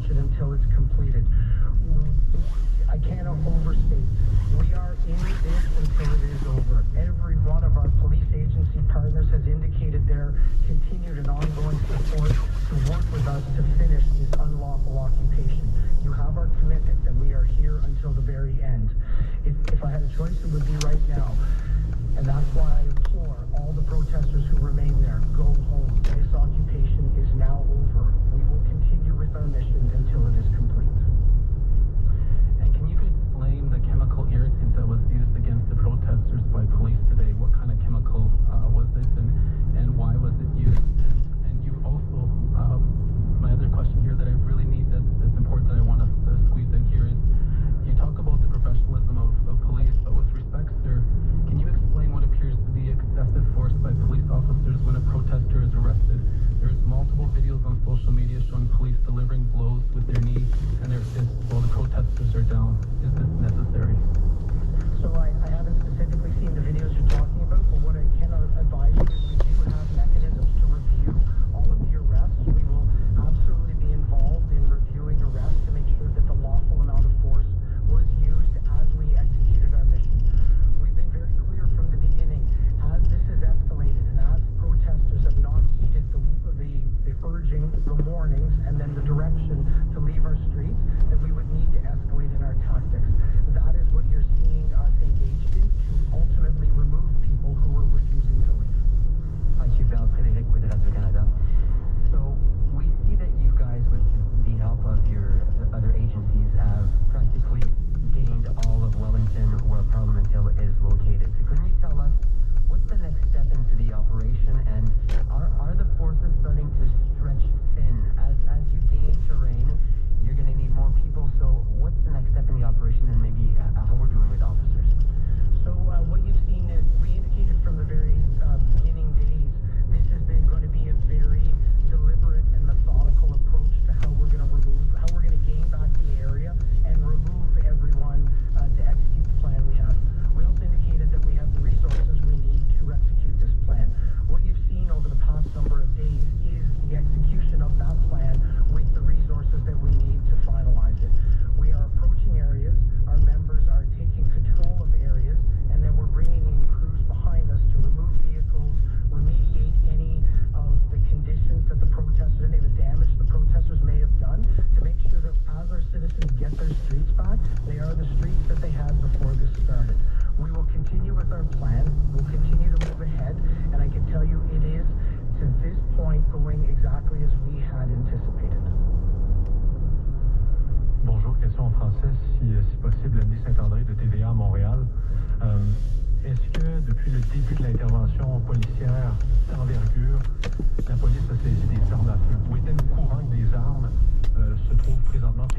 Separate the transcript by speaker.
Speaker 1: approach it until it's completed. I cannot overstate. We are in this until it is over. Every one of our police agency partners has indicated their continued and ongoing support to work with us to finish this unlawful occupation. You have our commitment that we are here until the very end. If I had a choice, it would be right now. And that's why I implore all the protesters who remain there, go home. This occupation is now over. We will continue with our mission until it is complete.
Speaker 2: And can you explain the chemical irritant that was used against the protesters by police today? What kind of chemical was this, and why was it used? And you also, my other question here that I really need, that's important that I want us to squeeze in here is, you talk about the professionalism of police, but with respect, sir, can you explain what appears to be excessive force by police officers when a protester is arrested? There's multiple videos on social media showing police delivering blows with their knee and their fists while the protesters are down. Is this necessary?
Speaker 1: So I haven't specifically seen the videos you're talking about, but what I can advise you is we do have mechanisms to review all of the arrests. We will absolutely be involved in reviewing arrests to make sure that the lawful amount of force was used as we executed our mission. We've been very clear from the beginning, as this has escalated and as protesters have not heeded the urging, the warnings, and then the direction to leave our streets, that we would need to escalate in our tactics. That is what you're seeing us engaged in to ultimately remove people who are refusing to leave.
Speaker 3: Hi, Chief Bell, Frédéric with Radio-Canada. So we see that you guys, with the help of your other agencies, have practically gained all of Wellington where Parliament Hill is located. So couldn't you tell us what's the next step into the operation, and are the forces starting to stretch thin? As you gain terrain, you're going to need more people. So what's the next step in the operation, and maybe how we're doing with officers?
Speaker 1: So what you've seen is, we indicated from the very beginning days, this has been going to be a very deliberate and methodical approach to how we're going to gain back the area and remove everyone to execute the plan we have. We also indicated that we have the resources we need to execute this plan. What you've seen over the past number of days is the execution of that plan with the resources that we need to finalize it. We are approaching areas, our members are taking control of areas, and then we're bringing in crews behind us to remove vehicles, remediate any of the conditions that the protesters, any of the damage the protesters may have done, to make sure that as our citizens get their streets back, they are the streets that they had before this started. We will continue with our plan, we'll continue to move ahead, and I can tell you it is, to this point, going exactly as we had anticipated.
Speaker 4: Bonjour, question en français, si possible, Andy Saint-André de TVA à Montréal. Est-ce que depuis le début de l'intervention policière,